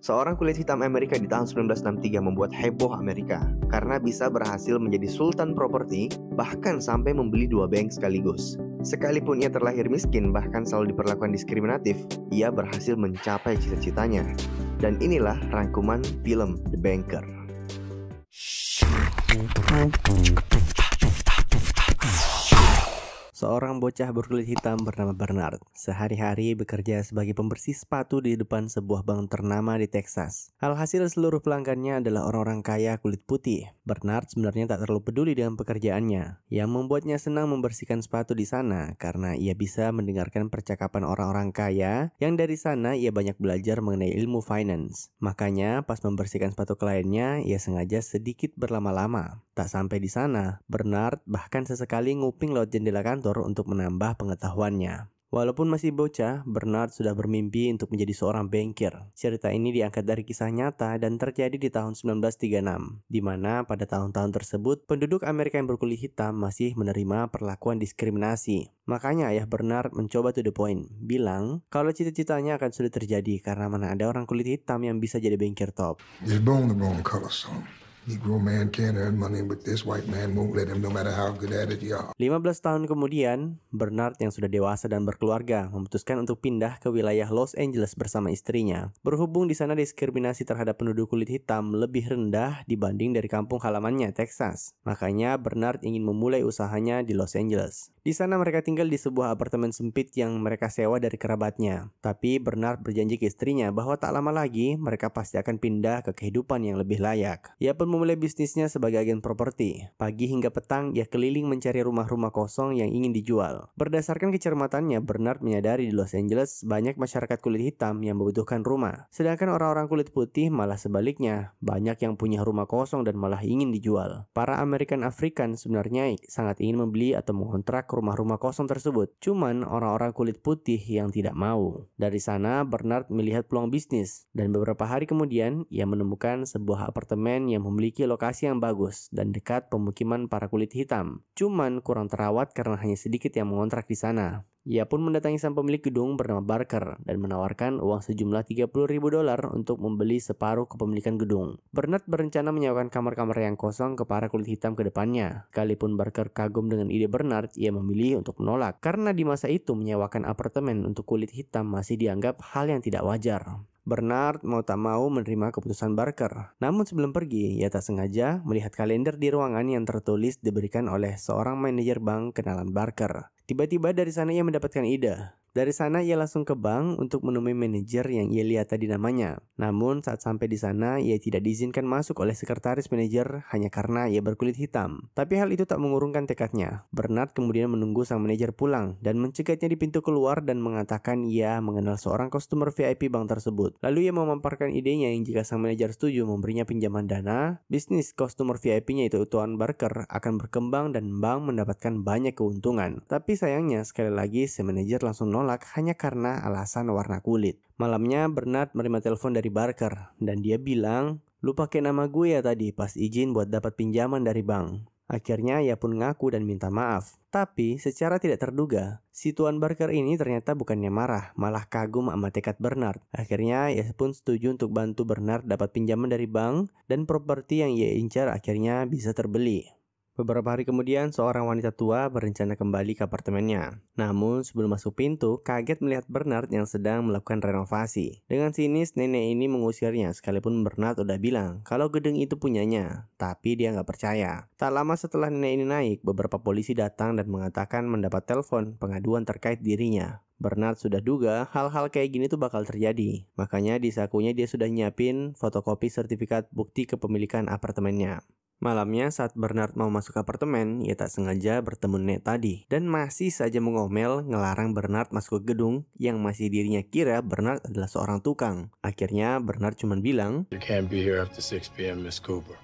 Seorang kulit hitam Amerika di tahun 1963 membuat heboh Amerika karena bisa berhasil menjadi sultan properti, bahkan sampai membeli 2 bank sekaligus. Sekalipun ia terlahir miskin bahkan selalu diperlakukan diskriminatif, ia berhasil mencapai cita-citanya. Dan inilah rangkuman film The Banker. Seorang bocah berkulit hitam bernama Bernard sehari-hari bekerja sebagai pembersih sepatu di depan sebuah bank ternama di Texas. Alhasil seluruh pelanggannya adalah orang-orang kaya kulit putih. Bernard sebenarnya tak terlalu peduli dengan pekerjaannya. Yang membuatnya senang membersihkan sepatu di sana karena ia bisa mendengarkan percakapan orang-orang kaya yang dari sana ia banyak belajar mengenai ilmu finance. Makanya pas membersihkan sepatu kliennya, ia sengaja sedikit berlama-lama. Tak sampai di sana, Bernard bahkan sesekali nguping lewat jendela kantor untuk menambah pengetahuannya. Walaupun masih bocah, Bernard sudah bermimpi untuk menjadi seorang bankir. Cerita ini diangkat dari kisah nyata dan terjadi di tahun 1936, di mana pada tahun-tahun tersebut penduduk Amerika yang berkulit hitam masih menerima perlakuan diskriminasi. Makanya ayah Bernard mencoba to the point, bilang kalau cita-citanya akan sulit terjadi karena mana ada orang kulit hitam yang bisa jadi bankir top. You're born the wrong color, son. Negro man can't earn money, but this white man won't let him no matter how good at it you are. 15 tahun kemudian, Bernard yang sudah dewasa dan berkeluarga memutuskan untuk pindah ke wilayah Los Angeles bersama istrinya. Berhubung di sana diskriminasi terhadap penduduk kulit hitam lebih rendah dibanding dari kampung halamannya, Texas. Makanya Bernard ingin memulai usahanya di Los Angeles. Di sana mereka tinggal di sebuah apartemen sempit yang mereka sewa dari kerabatnya. Tapi Bernard berjanji ke istrinya bahwa tak lama lagi mereka pasti akan pindah ke kehidupan yang lebih layak. Ia pun memulai bisnisnya sebagai agen properti. Pagi hingga petang ia keliling mencari rumah-rumah kosong yang ingin dijual. Berdasarkan kecermatannya, Bernard menyadari di Los Angeles banyak masyarakat kulit hitam yang membutuhkan rumah. Sedangkan orang-orang kulit putih malah sebaliknya, banyak yang punya rumah kosong dan malah ingin dijual. Para American African sebenarnya sangat ingin membeli atau mengontrak rumah-rumah kosong tersebut. Cuman orang-orang kulit putih yang tidak mau. Dari sana Bernard melihat peluang bisnis dan beberapa hari kemudian ia menemukan sebuah apartemen yang memiliki lokasi yang bagus dan dekat pemukiman para kulit hitam. Cuman kurang terawat karena hanya sedikit yang mengontrak di sana. Ia pun mendatangi sang pemilik gedung bernama Barker dan menawarkan uang sejumlah $30,000 untuk membeli separuh kepemilikan gedung. Bernard berencana menyewakan kamar-kamar yang kosong ke para kulit hitam ke depannya. Sekalipun Barker kagum dengan ide Bernard, ia memilih untuk menolak karena di masa itu menyewakan apartemen untuk kulit hitam masih dianggap hal yang tidak wajar. Bernard mau tak mau menerima keputusan Barker. Namun sebelum pergi, ia tak sengaja melihat kalender di ruangan yang tertulis diberikan oleh seorang manajer bank kenalan Barker. Tiba-tiba dari sana ia mendapatkan ide. Dari sana ia langsung ke bank untuk menemui manajer yang ia lihat tadi namanya. Namun saat sampai di sana ia tidak diizinkan masuk oleh sekretaris manajer hanya karena ia berkulit hitam. Tapi hal itu tak mengurungkan tekadnya. Bernard kemudian menunggu sang manajer pulang dan mencegatnya di pintu keluar dan mengatakan ia mengenal seorang customer VIP bank tersebut. Lalu ia memaparkan idenya yang jika sang manajer setuju memberinya pinjaman dana, bisnis customer VIP-nya itu Tuan Barker akan berkembang dan bank mendapatkan banyak keuntungan. Tapi sayangnya sekali lagi si manajer langsung nolak hanya karena alasan warna kulit. Malamnya Bernard menerima telepon dari Barker dan dia bilang, "Lu pakai nama gue ya tadi pas izin buat dapat pinjaman dari bank." Akhirnya ia pun ngaku dan minta maaf. Tapi secara tidak terduga, si Tuan Barker ini ternyata bukannya marah, malah kagum sama tekad Bernard. Akhirnya ia pun setuju untuk bantu Bernard dapat pinjaman dari bank dan properti yang ia incar akhirnya bisa terbeli. Beberapa hari kemudian, seorang wanita tua berencana kembali ke apartemennya. Namun, sebelum masuk pintu, kaget melihat Bernard yang sedang melakukan renovasi. Dengan sinis, nenek ini mengusirnya, sekalipun Bernard udah bilang kalau gedung itu punyanya. Tapi dia nggak percaya. Tak lama setelah nenek ini naik, beberapa polisi datang dan mengatakan mendapat telepon pengaduan terkait dirinya. Bernard sudah duga hal-hal kayak gini tuh bakal terjadi. Makanya di sakunya dia sudah nyiapin fotokopi sertifikat bukti kepemilikan apartemennya. Malamnya saat Bernard mau masuk apartemen, ia tak sengaja bertemu nenek tadi dan masih saja mengomel ngelarang Bernard masuk ke gedung yang masih dirinya kira Bernard adalah seorang tukang. Akhirnya Bernard cuma bilang, "You can't be here after 6 p.m., Miss Cooper.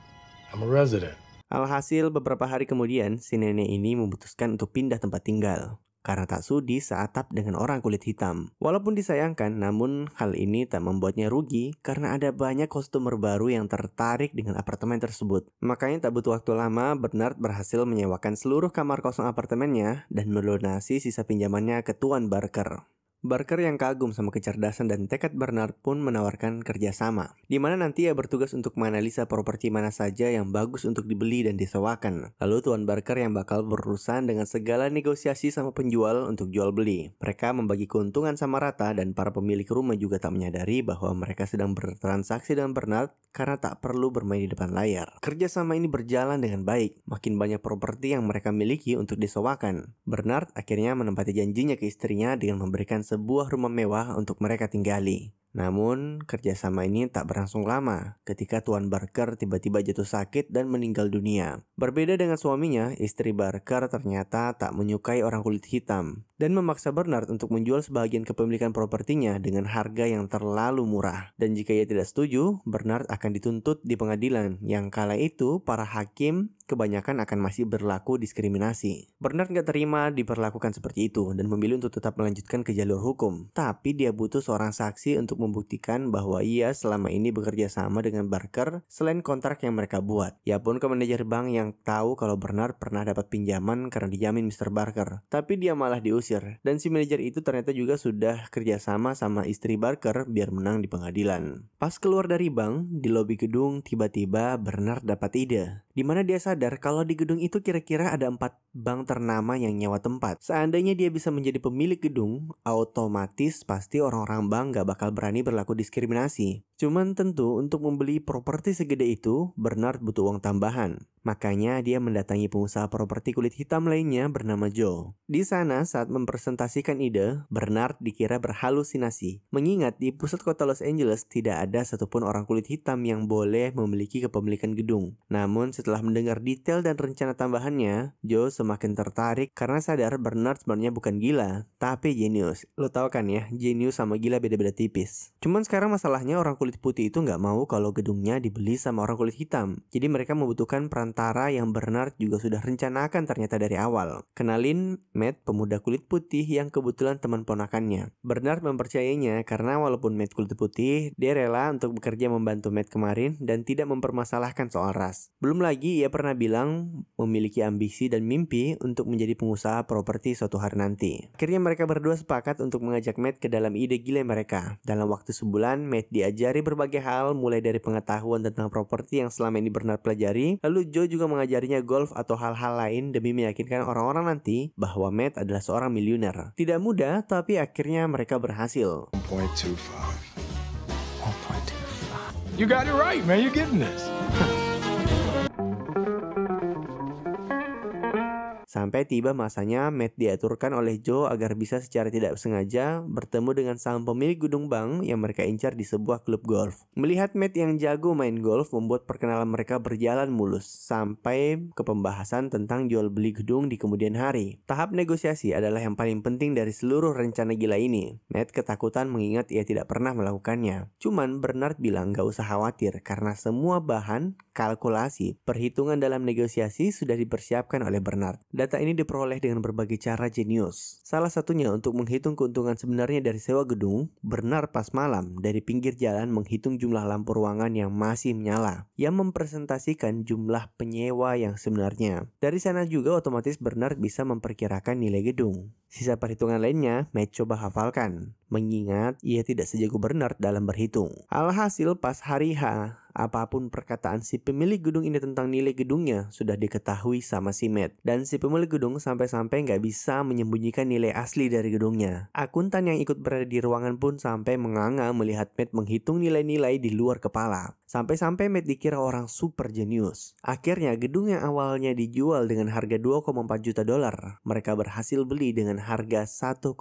I'm a resident." Alhasil beberapa hari kemudian si nenek ini memutuskan untuk pindah tempat tinggal karena tak sudi seatap dengan orang kulit hitam. Walaupun disayangkan, namun hal ini tak membuatnya rugi karena ada banyak customer baru yang tertarik dengan apartemen tersebut. Makanya tak butuh waktu lama, Bernard berhasil menyewakan seluruh kamar kosong apartemennya dan melunasi sisa pinjamannya ke Tuan Barker. Barker yang kagum sama kecerdasan dan tekad Bernard pun menawarkan kerjasama, di mana nanti ia bertugas untuk menganalisa properti mana saja yang bagus untuk dibeli dan disewakan. Lalu Tuan Barker yang bakal berurusan dengan segala negosiasi sama penjual untuk jual beli. Mereka membagi keuntungan sama rata dan para pemilik rumah juga tak menyadari bahwa mereka sedang bertransaksi dengan Bernard karena tak perlu bermain di depan layar. Kerjasama ini berjalan dengan baik, makin banyak properti yang mereka miliki untuk disewakan. Bernard akhirnya menempati janjinya ke istrinya dengan memberikan sebuah rumah mewah untuk mereka tinggali. Namun, kerjasama ini tak berlangsung lama ketika Tuan Barker tiba-tiba jatuh sakit dan meninggal dunia. Berbeda dengan suaminya, istri Barker ternyata tak menyukai orang kulit hitam dan memaksa Bernard untuk menjual sebagian kepemilikan propertinya dengan harga yang terlalu murah. Dan jika ia tidak setuju, Bernard akan dituntut di pengadilan yang kala itu para hakim kebanyakan akan masih berlaku diskriminasi. Bernard gak terima diperlakukan seperti itu dan memilih untuk tetap melanjutkan ke jalur hukum. Tapi dia butuh seorang saksi untuk membuktikan bahwa ia selama ini bekerja sama dengan Barker selain kontrak yang mereka buat. Ia pun ke manajer bank yang tahu kalau Bernard pernah dapat pinjaman karena dijamin Mr. Barker. Tapi dia malah diusir. Dan si manajer itu ternyata juga sudah kerjasama sama istri Barker biar menang di pengadilan. Pas keluar dari bank, di lobi gedung tiba-tiba Bernard dapat ide. Di mana dia sadar kalau di gedung itu kira-kira ada 4 bank ternama yang nyewa tempat. Seandainya dia bisa menjadi pemilik gedung, otomatis pasti orang-orang bank gak bakal berani berlaku diskriminasi. Cuman tentu untuk membeli properti segede itu, Bernard butuh uang tambahan. Makanya dia mendatangi pengusaha properti kulit hitam lainnya bernama Joe. Di sana saat mempresentasikan ide, Bernard dikira berhalusinasi. Mengingat di pusat kota Los Angeles tidak ada satupun orang kulit hitam yang boleh memiliki kepemilikan gedung. Namun setelah mendengar detail dan rencana tambahannya, Joe semakin tertarik karena sadar Bernard sebenarnya bukan gila, tapi jenius. Lo tau kan ya, jenius sama gila beda-beda tipis. Cuman sekarang masalahnya orang kulit putih itu nggak mau kalau gedungnya dibeli sama orang kulit hitam. Jadi mereka membutuhkan perantara yang Bernard juga sudah rencanakan ternyata dari awal. Kenalin Matt, pemuda kulit putih yang kebetulan teman ponakannya. Bernard mempercayainya karena walaupun Matt kulit putih, dia rela untuk bekerja membantu Matt kemarin dan tidak mempermasalahkan soal ras. Belum lagi ia pernah bilang memiliki ambisi dan mimpi untuk menjadi pengusaha properti suatu hari nanti. Akhirnya mereka berdua sepakat untuk mengajak Matt ke dalam ide gila mereka. Dalam waktu sebulan, Matt diajari berbagai hal mulai dari pengetahuan tentang properti yang selama ini Bernard pelajari, lalu Joe juga mengajarinya golf atau hal-hal lain demi meyakinkan orang-orang nanti bahwa Matt adalah seorang miliuner. Tidak mudah, tapi akhirnya mereka berhasil. 1.25. 1.25. You got it right, man. You're getting this. Sampai tiba masanya Matt diaturkan oleh Joe agar bisa secara tidak sengaja bertemu dengan sang pemilik gedung bank yang mereka incar di sebuah klub golf. Melihat Matt yang jago main golf membuat perkenalan mereka berjalan mulus sampai ke pembahasan tentang jual beli gedung di kemudian hari. Tahap negosiasi adalah yang paling penting dari seluruh rencana gila ini. Matt ketakutan mengingat ia tidak pernah melakukannya. Cuman Bernard bilang gak usah khawatir karena semua bahan, kalkulasi, perhitungan dalam negosiasi sudah dipersiapkan oleh Bernard. Data ini diperoleh dengan berbagai cara jenius. Salah satunya untuk menghitung keuntungan sebenarnya dari sewa gedung, Bernard pas malam dari pinggir jalan menghitung jumlah lampu ruangan yang masih menyala, yang mempresentasikan jumlah penyewa yang sebenarnya. Dari sana juga otomatis Bernard bisa memperkirakan nilai gedung. Sisa perhitungan lainnya, Matt coba hafalkan, mengingat ia tidak sejago Bernard dalam berhitung. Alhasil pas hari H, apapun perkataan si pemilik gedung ini tentang nilai gedungnya sudah diketahui sama si Matt. Dan si pemilik gedung sampai-sampai nggak bisa menyembunyikan nilai asli dari gedungnya. Akuntan yang ikut berada di ruangan pun sampai menganga melihat Matt menghitung nilai-nilai di luar kepala. Sampai-sampai Matt dikira orang super jenius. Akhirnya gedung yang awalnya dijual dengan harga 2,4 juta dolar, mereka berhasil beli dengan harga 1,56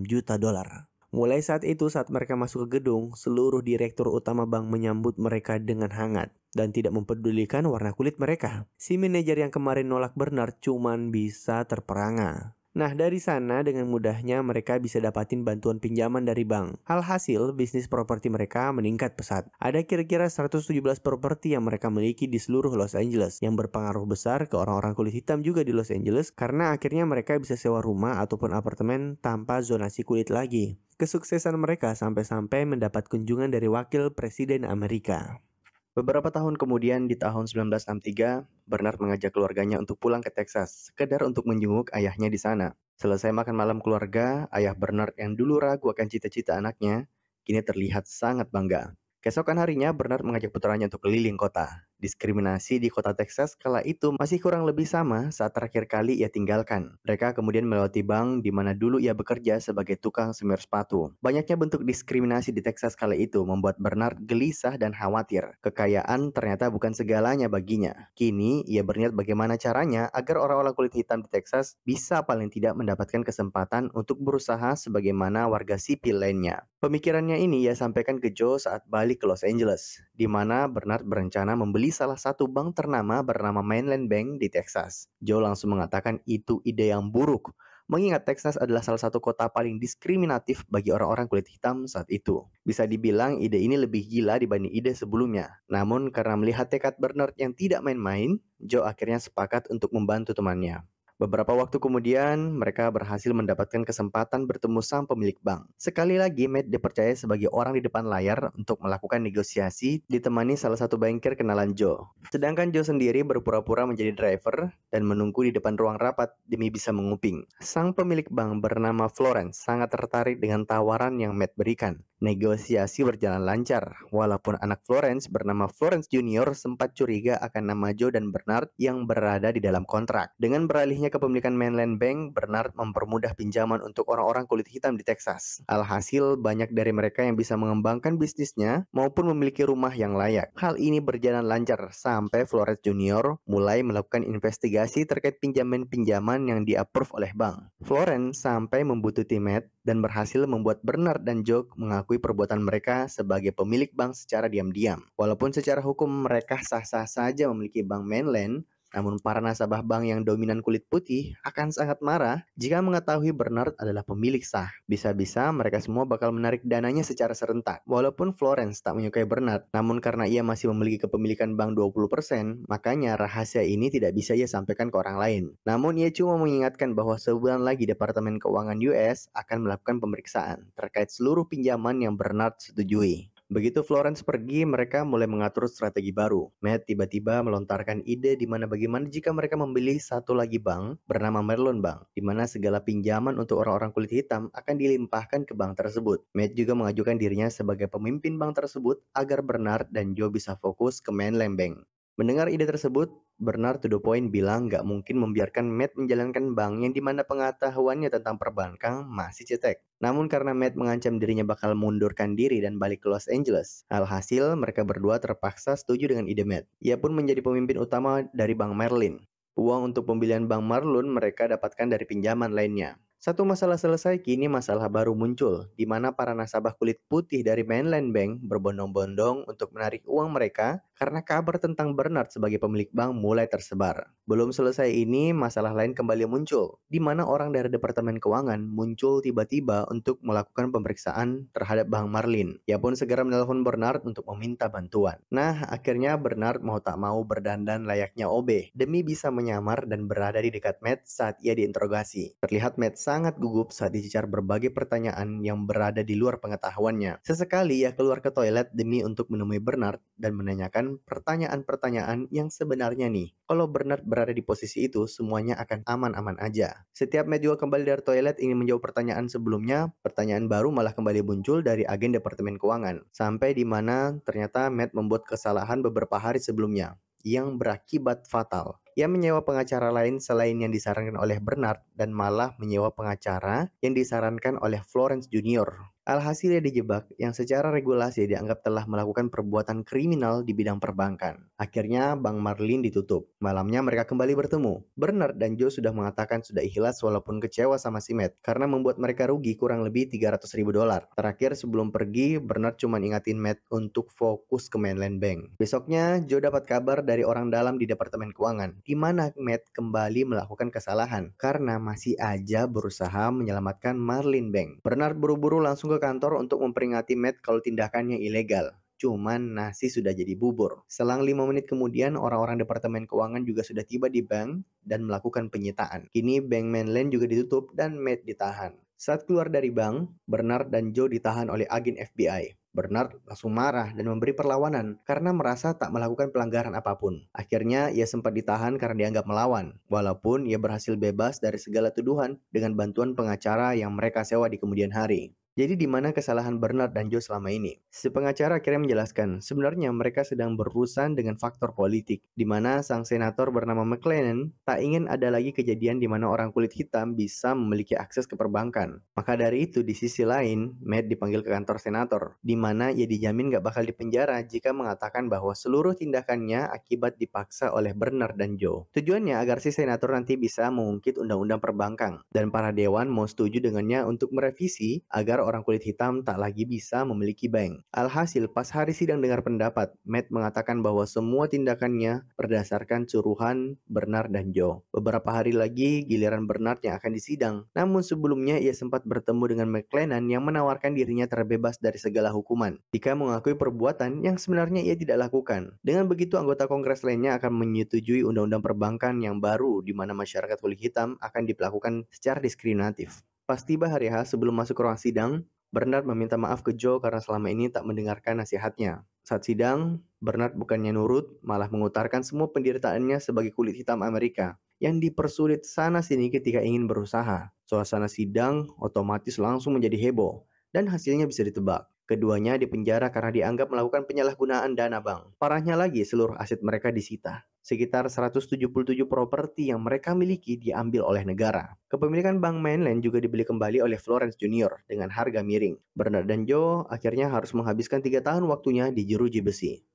juta dolar. Mulai saat itu, saat mereka masuk ke gedung, seluruh direktur utama bank menyambut mereka dengan hangat dan tidak mempedulikan warna kulit mereka. Si manajer yang kemarin nolak Bernard cuman bisa terperangah. Nah, dari sana dengan mudahnya mereka bisa dapatin bantuan pinjaman dari bank. Alhasil, bisnis properti mereka meningkat pesat. Ada kira-kira 117 properti yang mereka miliki di seluruh Los Angeles, yang berpengaruh besar ke orang-orang kulit hitam juga di Los Angeles, karena akhirnya mereka bisa sewa rumah ataupun apartemen tanpa zonasi kulit lagi. Kesuksesan mereka sampai-sampai mendapat kunjungan dari wakil presiden Amerika. Beberapa tahun kemudian di tahun 1963, Bernard mengajak keluarganya untuk pulang ke Texas, sekedar untuk menjenguk ayahnya di sana. Selesai makan malam keluarga, ayah Bernard yang dulu ragu akan cita-cita anaknya, kini terlihat sangat bangga. Keesokan harinya, Bernard mengajak putranya untuk keliling kota. Diskriminasi di kota Texas kala itu masih kurang lebih sama saat terakhir kali ia tinggalkan. Mereka kemudian melewati bank di mana dulu ia bekerja sebagai tukang semir sepatu. Banyaknya bentuk diskriminasi di Texas kala itu membuat Bernard gelisah dan khawatir. Kekayaan ternyata bukan segalanya baginya. Kini, ia berniat bagaimana caranya agar orang-orang kulit hitam di Texas bisa paling tidak mendapatkan kesempatan untuk berusaha sebagaimana warga sipil lainnya. Pemikirannya ini ia sampaikan ke Joe saat balik ke Los Angeles, di mana Bernard berencana membeli salah satu bank ternama bernama Mainland Bank di Texas. Joe langsung mengatakan itu ide yang buruk, mengingat Texas adalah salah satu kota paling diskriminatif bagi orang-orang kulit hitam saat itu. Bisa dibilang ide ini lebih gila dibanding ide sebelumnya. Namun karena melihat tekad Bernard yang tidak main-main, Joe akhirnya sepakat untuk membantu temannya. Beberapa waktu kemudian, mereka berhasil mendapatkan kesempatan bertemu sang pemilik bank. Sekali lagi, Matt dipercaya sebagai orang di depan layar untuk melakukan negosiasi, ditemani salah satu banker kenalan Joe. Sedangkan Joe sendiri berpura-pura menjadi driver dan menunggu di depan ruang rapat demi bisa menguping. Sang pemilik bank bernama Florence sangat tertarik dengan tawaran yang Matt berikan. Negosiasi berjalan lancar, walaupun anak Florence bernama Florence Junior sempat curiga akan nama Joe dan Bernard yang berada di dalam kontrak. Dengan beralihnya kepemilikan Mainland Bank, Bernard mempermudah pinjaman untuk orang-orang kulit hitam di Texas. Alhasil, banyak dari mereka yang bisa mengembangkan bisnisnya maupun memiliki rumah yang layak. Hal ini berjalan lancar sampai Florence Junior mulai melakukan investigasi terkait pinjaman-pinjaman yang di-approve oleh bank. Florence sampai membutuhkan Matt dan berhasil membuat Bernard dan Joe mengakui perbuatan mereka sebagai pemilik bank secara diam-diam. Walaupun secara hukum mereka sah-sah saja memiliki bank Mainland, namun para nasabah bank yang dominan kulit putih akan sangat marah jika mengetahui Bernard adalah pemilik sah. Bisa-bisa mereka semua bakal menarik dananya secara serentak. Walaupun Florence tak menyukai Bernard, namun karena ia masih memiliki kepemilikan bank 20%, makanya rahasia ini tidak bisa ia sampaikan ke orang lain. Namun ia cuma mengingatkan bahwa sebulan lagi Departemen Keuangan US akan melakukan pemeriksaan terkait seluruh pinjaman yang Bernard setujui. Begitu Florence pergi, mereka mulai mengatur strategi baru. Matt tiba-tiba melontarkan ide di mana bagaimana jika mereka membeli satu lagi bank bernama Merlon Bank, di mana segala pinjaman untuk orang-orang kulit hitam akan dilimpahkan ke bank tersebut. Matt juga mengajukan dirinya sebagai pemimpin bank tersebut agar Bernard dan Joe bisa fokus ke Mainland Bank. Mendengar ide tersebut, Bernard to the point bilang gak mungkin membiarkan Matt menjalankan bank yang dimana pengetahuannya tentang perbankan masih cetek. Namun karena Matt mengancam dirinya bakal mundurkan diri dan balik ke Los Angeles, alhasil mereka berdua terpaksa setuju dengan ide Matt. Ia pun menjadi pemimpin utama dari Bank Merlin. Uang untuk pembelian Bank Marlon mereka dapatkan dari pinjaman lainnya. Satu masalah selesai, kini masalah baru muncul, di mana para nasabah kulit putih dari Mainland Bank berbondong-bondong untuk menarik uang mereka karena kabar tentang Bernard sebagai pemilik bank mulai tersebar. Belum selesai ini, masalah lain kembali muncul, di mana orang dari Departemen Keuangan muncul tiba-tiba untuk melakukan pemeriksaan terhadap Bank Marlin. Ia pun segera menelpon Bernard untuk meminta bantuan. Nah, akhirnya Bernard mau tak mau berdandan layaknya OB demi bisa menyamar dan berada di dekat Matt saat ia diinterogasi. Terlihat Matt sangat gugup saat dicecar berbagai pertanyaan yang berada di luar pengetahuannya. Sesekali ia keluar ke toilet demi untuk menemui Bernard dan menanyakan pertanyaan-pertanyaan yang sebenarnya nih. Kalau Bernard berada di posisi itu, semuanya akan aman-aman aja. Setiap Matt juga kembali dari toilet ingin menjawab pertanyaan sebelumnya, pertanyaan baru malah kembali muncul dari agen Departemen Keuangan. Sampai di mana ternyata Matt membuat kesalahan beberapa hari sebelumnya yang berakibat fatal. Ia menyewa pengacara lain selain yang disarankan oleh Bernard dan malah menyewa pengacara yang disarankan oleh Florence Junior. Alhasil ia dijebak yang secara regulasi dianggap telah melakukan perbuatan kriminal di bidang perbankan. Akhirnya Bank Marlin ditutup. Malamnya mereka kembali bertemu. Bernard dan Joe sudah mengatakan sudah ikhlas walaupun kecewa sama si Matt karena membuat mereka rugi kurang lebih $300.000. Terakhir sebelum pergi, Bernard cuma ingatin Matt untuk fokus ke Mainland Bank. Besoknya Joe dapat kabar dari orang dalam di Departemen Keuangan, di mana Matt kembali melakukan kesalahan karena masih aja berusaha menyelamatkan Marlin Bank. Bernard buru-buru langsung ke kantor untuk memperingati Matt kalau tindakannya ilegal. Cuman nasi sudah jadi bubur. Selang 5 menit kemudian, orang-orang Departemen Keuangan juga sudah tiba di bank dan melakukan penyitaan. Kini Bank Mainland juga ditutup dan Matt ditahan. Saat keluar dari bank, Bernard dan Joe ditahan oleh agen FBI. Bernard langsung marah dan memberi perlawanan karena merasa tak melakukan pelanggaran apapun. Akhirnya ia sempat ditahan karena dianggap melawan, walaupun ia berhasil bebas dari segala tuduhan dengan bantuan pengacara yang mereka sewa di kemudian hari. Jadi di mana kesalahan Bernard dan Joe selama ini? Si pengacara akhirnya menjelaskan, sebenarnya mereka sedang berurusan dengan faktor politik, di mana sang senator bernama McLennan tak ingin ada lagi kejadian di mana orang kulit hitam bisa memiliki akses ke perbankan. Maka dari itu, di sisi lain, Matt dipanggil ke kantor senator, di mana ia dijamin gak bakal dipenjara jika mengatakan bahwa seluruh tindakannya akibat dipaksa oleh Bernard dan Joe. Tujuannya agar si senator nanti bisa mengungkit undang-undang perbankan, dan para dewan mau setuju dengannya untuk merevisi agar orang kulit hitam tak lagi bisa memiliki bank. Alhasil, pas hari sidang dengar pendapat, Matt mengatakan bahwa semua tindakannya berdasarkan suruhan Bernard dan Joe. Beberapa hari lagi, giliran Bernard yang akan disidang. Namun sebelumnya ia sempat bertemu dengan McLennan yang menawarkan dirinya terbebas dari segala hukuman jika mengakui perbuatan yang sebenarnya ia tidak lakukan. Dengan begitu, anggota Kongres lainnya akan menyetujui undang-undang perbankan yang baru di mana masyarakat kulit hitam akan diperlakukan secara diskriminatif. Pas tiba hari H sebelum masuk ke ruang sidang, Bernard meminta maaf ke Joe karena selama ini tak mendengarkan nasihatnya. Saat sidang, Bernard bukannya nurut, malah mengutarakan semua penderitaannya sebagai kulit hitam Amerika yang dipersulit sana-sini ketika ingin berusaha. Suasana sidang otomatis langsung menjadi heboh, dan hasilnya bisa ditebak. Keduanya dipenjara karena dianggap melakukan penyalahgunaan dana bank. Parahnya lagi, seluruh aset mereka disita. Sekitar 177 properti yang mereka miliki diambil oleh negara. Kepemilikan Bank Mainland juga dibeli kembali oleh Florence Jr. dengan harga miring. Bernard dan Joe akhirnya harus menghabiskan 3 tahun waktunya di jeruji besi.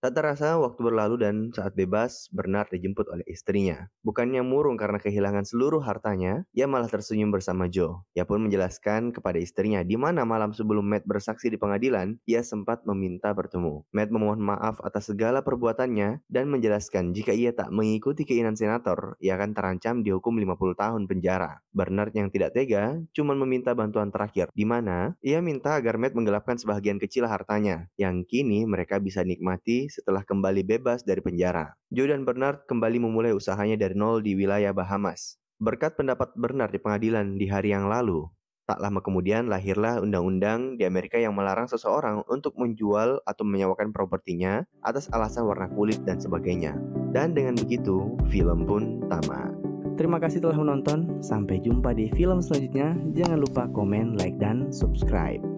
Tak terasa waktu berlalu dan saat bebas, Bernard dijemput oleh istrinya. Bukannya murung karena kehilangan seluruh hartanya, ia malah tersenyum bersama Joe. Ia pun menjelaskan kepada istrinya di mana malam sebelum Matt bersaksi di pengadilan, ia sempat meminta bertemu. Matt memohon maaf atas segala perbuatannya dan menjelaskan jika ia tak mengikuti keinginan senator, ia akan terancam dihukum 50 tahun penjara. Bernard yang tidak tega cuma meminta bantuan terakhir, di mana ia minta agar Matt menggelapkan sebagian kecil hartanya, yang kini mereka bisa nikmati setelah kembali bebas dari penjara. Joe dan Bernard kembali memulai usahanya dari nol di wilayah Bahamas. Berkat pendapat Bernard di pengadilan di hari yang lalu, tak lama kemudian lahirlah undang-undang di Amerika yang melarang seseorang untuk menjual atau menyewakan propertinya atas alasan warna kulit dan sebagainya. Dan dengan begitu, film pun tamat. Terima kasih telah menonton. Sampai jumpa di film selanjutnya. Jangan lupa komen, like, dan subscribe.